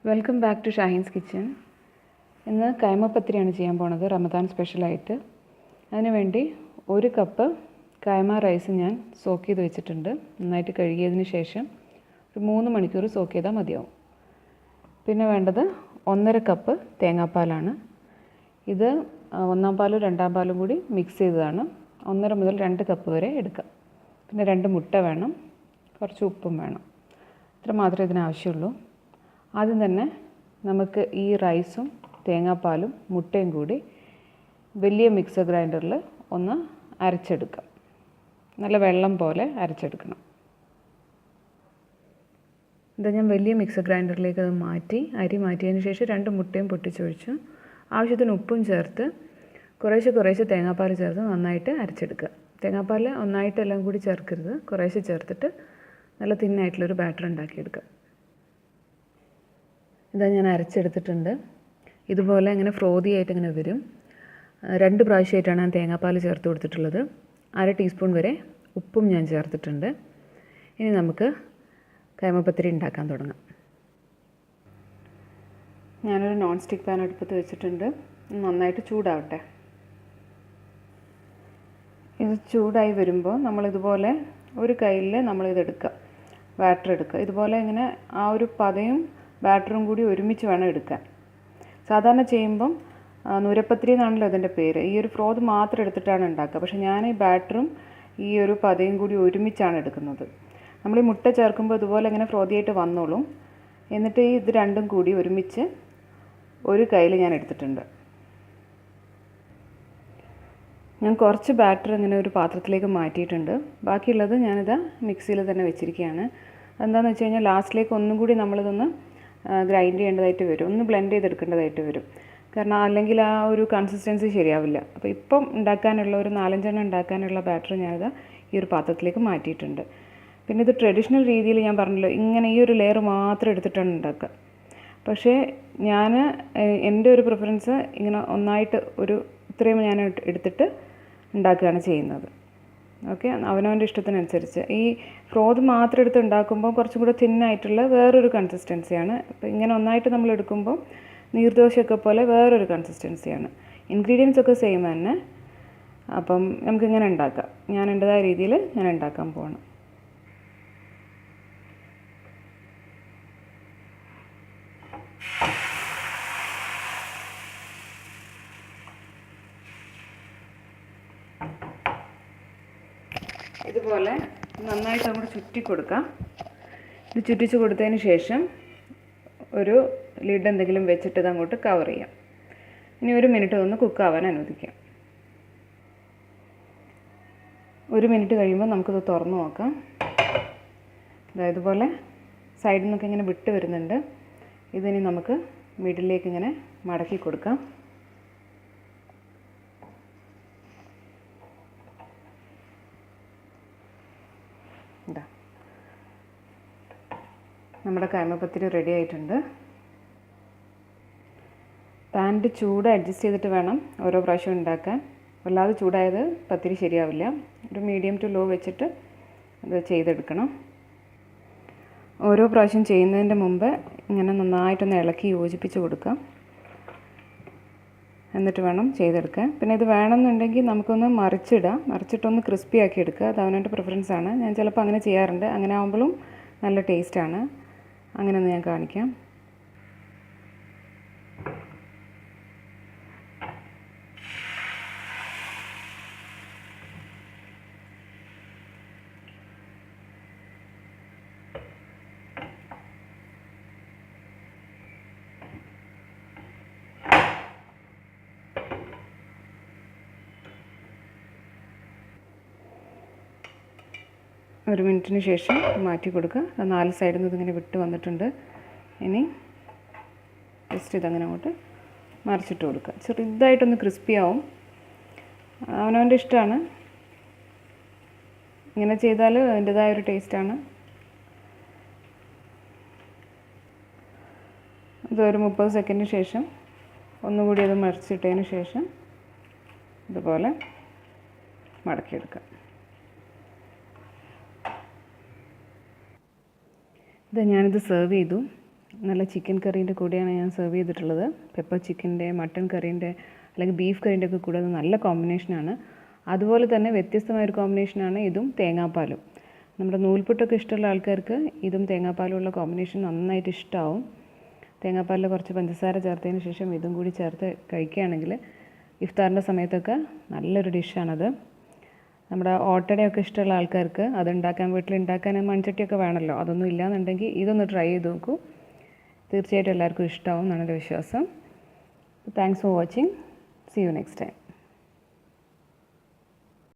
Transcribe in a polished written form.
Welcome back to Shaheen's kitchen. ഇന്ന് കൈമ പത്തിരിയാണ് ചെയ്യാൻ പോണത്, റമദാൻ സ്പെഷ്യലായിട്ട്. അതിനുവേണ്ടി 1 കപ്പ് കൈമ റൈസ് ഞാൻ സോക്ക് ചെയ്ത് വെച്ചിട്ടുണ്ട്. നന്നായിട്ട് കഴുകിയതിന് ശേഷം ഒരു 3 മണിക്കൂർ സോക്ക് ചെയ്താൽ മതിയാവും. പിന്നെ വേണ്ടത് 1.5 കപ്പ് തേങ്ങാപ്പാലാണ്. ഇത് 1-ാം പാലും 2-ാം പാലും കൂടി മിക്സ് ചെയ്തതാണ്. 1.5 മുതൽ 2 കപ്പ് വരെ എടുക്കാം. പിന്നെ 2 മുട്ട വേണം, കുറച്ച് ഉപ്പും വേണം. ഇത്ര മാത്രമേ ഇതിനാവശ്യമുള്ളൂ. ആദ്യം തന്നെ നമുക്ക് ഈ റൈസും തേങ്ങാപ്പാലും മുട്ടയും കൂടി വലിയ മിക്സർ ഗ്രൈൻഡറിൽ ഒന്ന് അരച്ചെടുക്കാം. നല്ല വെള്ളം പോലെ അരച്ചെടുക്കണം. ഇത് ഞാൻ വലിയ മിക്സർ ഗ്രൈൻഡറിലേക്ക് അത് അരി മാറ്റിയതിന് ശേഷം 2 മുട്ടയും പൊട്ടിച്ചൊഴിച്ചു. ആവശ്യത്തിന് ഉപ്പും ചേർത്ത് കുറേശ്ശെ തേങ്ങാപ്പാൽ ചേർത്ത് നന്നായിട്ട് അരച്ചെടുക്കുക. തേങ്ങാപ്പാൽ ഒന്നായിട്ടെല്ലാം കൂടി ചേർക്കരുത്, കുറേശ്ശെ ചേർത്തിട്ട് നല്ല തിന്നായിട്ടുള്ളൊരു ബാറ്റർ ഉണ്ടാക്കിയെടുക്കുക. ഇതാ ഞാൻ അരച്ചെടുത്തിട്ടുണ്ട്. ഇതുപോലെ ഇങ്ങനെ ഫ്രോതി ആയിട്ട് ഇങ്ങനെ വരും. 2 പ്രാവശ്യമായിട്ടാണ് ഞാൻ തേങ്ങാപ്പാൽ ചേർത്ത് കൊടുത്തിട്ടുള്ളത്. 1/2 ടീസ്പൂൺ വരെ ഉപ്പും ഞാൻ ചേർത്തിട്ടുണ്ട്. ഇനി നമുക്ക് കൈമപ്പത്തിരി ഉണ്ടാക്കാൻ തുടങ്ങാം. ഞാനൊരു നോൺ സ്റ്റിക്ക് പാൻ അടുപ്പത്ത് വെച്ചിട്ടുണ്ട്. നന്നായിട്ട് ചൂടാവട്ടെ. ഇത് ചൂടായി വരുമ്പോൾ നമ്മളിതുപോലെ ഒരു കയ്യിൽ നമ്മളിതെടുക്കുക, ബാറ്റർ എടുക്കുക. ഇതുപോലെ ഇങ്ങനെ ആ ഒരു പതയും ബാറ്ററും കൂടി ഒരുമിച്ച് വേണം എടുക്കാൻ. സാധാരണ ചെയ്യുമ്പം നൂരപ്പത്തിരി എന്നാണല്ലോ അതിൻ്റെ പേര്. ഈ ഒരു ഫ്രോത് മാത്രം എടുത്തിട്ടാണ് ഉണ്ടാക്കുക. പക്ഷേ ഞാൻ ഈ ബാറ്ററും ഈ ഒരു പതയും കൂടി ഒരുമിച്ചാണ് എടുക്കുന്നത്. നമ്മൾ ഈ മുട്ട ചേർക്കുമ്പോൾ ഇതുപോലെ ഇങ്ങനെ ഫ്രോതിയായിട്ട് വന്നോളും. എന്നിട്ട് ഇത് രണ്ടും കൂടി ഒരുമിച്ച് ഒരു കയ്യിൽ ഞാൻ എടുത്തിട്ടുണ്ട്. ഞാൻ കുറച്ച് ബാറ്റർ ഇങ്ങനെ ഒരു പാത്രത്തിലേക്ക് മാറ്റിയിട്ടുണ്ട്. ബാക്കിയുള്ളത് ഞാനിത് മിക്സിയിൽ തന്നെ വെച്ചിരിക്കുകയാണ്. എന്താണെന്ന് വെച്ച് കഴിഞ്ഞാൽ ലാസ്റ്റിലേക്ക് ഒന്നും കൂടി നമ്മളിതൊന്ന് ഗ്രൈൻഡ് ചെയ്യേണ്ടതായിട്ട് വരും, ഒന്ന് ബ്ലെൻഡ് ചെയ്തെടുക്കേണ്ടതായിട്ട് വരും. കാരണം അല്ലെങ്കിൽ ആ ഒരു കൺസിസ്റ്റൻസി ശരിയാവില്ല. അപ്പോൾ ഇപ്പം ഉണ്ടാക്കാനുള്ള ഒരു 4-5 എണ്ണം ഉണ്ടാക്കാനുള്ള ബാറ്റർ ഞാനിത് ഈ ഒരു പാത്രത്തിലേക്ക് മാറ്റിയിട്ടുണ്ട്. പിന്നെ ഇത് ട്രഡീഷണൽ രീതിയിൽ ഞാൻ പറഞ്ഞല്ലോ, ഇങ്ങനെ ഈ ഒരു ലെയർ മാത്രം എടുത്തിട്ടാണ് ഉണ്ടാക്കുക. പക്ഷേ എൻ്റെ ഒരു പ്രിഫറൻസ് ഇങ്ങനെ ഒന്നായിട്ട് ഇത്രയും ഞാൻ എടുത്തിട്ട് ഉണ്ടാക്കുകയാണ് ചെയ്യുന്നത്. ഓക്കെ, അവനവൻ്റെ ഇഷ്ടത്തിനനുസരിച്ച്. ഈ ഫ്രോത് മാത്രം എടുത്ത് ഉണ്ടാക്കുമ്പോൾ കുറച്ചും കൂടെ തിന്നായിട്ടുള്ള വേറൊരു കൺസിസ്റ്റൻസിയാണ്. അപ്പോൾ ഇങ്ങനെ ഒന്നായിട്ട് നമ്മൾ എടുക്കുമ്പോൾ നീർദോശയൊക്കെ പോലെ വേറൊരു കൺസിസ്റ്റൻസിയാണ്. ഇൻഗ്രീഡിയൻസ് ഒക്കെ സെയിം തന്നെ. അപ്പം നമുക്കിങ്ങനെ ഉണ്ടാക്കാം. ഞാൻ എൻ്റെതായ രീതിയിൽ ഞാൻ ഉണ്ടാക്കാൻ പോകണം. ഇതുപോലെ നന്നായിട്ട് അങ്ങോട്ട് ചുറ്റി കൊടുക്കാം. ഇത് ചുറ്റിച്ച് കൊടുത്തതിന് ശേഷം ഒരു ലിഡ് എന്തെങ്കിലും വെച്ചിട്ട് ഇത് അങ്ങോട്ട് കവർ ചെയ്യാം. ഇനി 1 മിനിറ്റ് ഒന്ന് കുക്കാവാൻ അനുവദിക്കാം. 1 മിനിറ്റ് കഴിയുമ്പോൾ നമുക്കിത് തുറന്ന് നോക്കാം. ഇതുപോലെ സൈഡിൽ നിന്നൊക്കെ ഇങ്ങനെ വിട്ട് വരുന്നുണ്ട്. ഇതിനി നമുക്ക് മിഡിലേക്ക് ഇങ്ങനെ മടക്കി കൊടുക്കാം. ഇതാ നമ്മുടെ കൈമപ്പത്തിരി റെഡി ആയിട്ടുണ്ട്. പാനിൻ്റെ ചൂട് അഡ്ജസ്റ്റ് ചെയ്തിട്ട് വേണം ഓരോ പ്രാവശ്യം ഉണ്ടാക്കാൻ. വല്ലാതെ ചൂടായത് പത്തിരി ശരിയാവില്ല. ഒരു മീഡിയം ടു ലോ വെച്ചിട്ട് അത് ചെയ്തെടുക്കണം. ഓരോ പ്രാവശ്യം ചെയ്യുന്നതിൻ്റെ മുമ്പ് ഇങ്ങനെ നന്നായിട്ടൊന്ന് ഇളക്കി യോജിപ്പിച്ച് കൊടുക്കാം. എന്നിട്ട് വേണം ചെയ്തെടുക്കാൻ. പിന്നെ ഇത് വേണമെന്നുണ്ടെങ്കിൽ നമുക്കൊന്ന് മറിച്ചിട്ടൊന്ന് ക്രിസ്പി ആക്കി എടുക്കുക. അത് അവനവൻ്റെ പ്രിഫറൻസാണ്. ഞാൻ ചിലപ്പോൾ അങ്ങനെ ചെയ്യാറുണ്ട്. അങ്ങനെ ആകുമ്പോഴും നല്ല ടേസ്റ്റാണ്. അങ്ങനെ ഒന്ന് ഞാൻ കാണിക്കാം. ഒരു മിനിറ്റിന് ശേഷം മാറ്റി കൊടുക്കുക. 4 സൈഡിൽ നിന്ന് ഇതിങ്ങനെ വിട്ട് വന്നിട്ടുണ്ട്. ഇനി ജസ്റ്റ് ഇതങ്ങനെ അങ്ങോട്ട് മറിച്ചിട്ട് കൊടുക്കുക. ചെറുതായിട്ടൊന്ന് ക്രിസ്പി ആവും. അവനവൻ്റെ ഇഷ്ടമാണ്. ഇങ്ങനെ ചെയ്താൽ അതിൻ്റെതായ ഒരു ടേസ്റ്റാണ്. ഇതൊരു 30 സെക്കൻഡിന് ശേഷം ഒന്നുകൂടി അത് മറിച്ചിട്ടതിന് ശേഷം ഇതുപോലെ മടക്കിയെടുക്കുക. ഞാനിത് സെർവ് ചെയ്തു. നല്ല ചിക്കൻ കറീൻ്റെ കൂടെയാണ് ഞാൻ സെർവ് ചെയ്തിട്ടുള്ളത്. പെപ്പർ ചിക്കൻ്റെ, മട്ടൺ കറീൻ്റെ അല്ലെങ്കിൽ ബീഫ് കറീൻ്റെ ഒക്കെ കൂടെ അത് നല്ല കോമ്പിനേഷനാണ്. അതുപോലെ തന്നെ വ്യത്യസ്തമായൊരു കോമ്പിനേഷനാണ് ഇതും തേങ്ങാപ്പാലും. നമ്മുടെ നൂൽപുട്ടൊക്കെ ഇഷ്ടമുള്ള ആൾക്കാർക്ക് ഇതും തേങ്ങാപ്പാലുമുള്ള കോമ്പിനേഷൻ നന്നായിട്ട് ഇഷ്ടമാവും. തേങ്ങാപ്പാലിൽ കുറച്ച് പഞ്ചസാര ചേർത്തതിന് ശേഷം ഇതും കൂടി ചേർത്ത് കഴിക്കുകയാണെങ്കിൽ ഇഫ്താറിൻ്റെ സമയത്തൊക്കെ നല്ലൊരു ഡിഷാണത്. നമ്മുടെ ഓട്ടടയൊക്കെ ഇഷ്ടമുള്ള ആൾക്കാർക്ക് അത് വീട്ടിലുണ്ടാക്കാൻ മൺചട്ടിയൊക്കെ വേണമല്ലോ. അതൊന്നും ഇല്ലയെന്നുണ്ടെങ്കിൽ ഇതൊന്ന് ട്രൈ ചെയ്ത് നോക്കൂ. തീർച്ചയായിട്ടും എല്ലാവർക്കും ഇഷ്ടമാവും എന്നാണ് എൻ്റെ വിശ്വാസം. Thanks for watching. See you next time.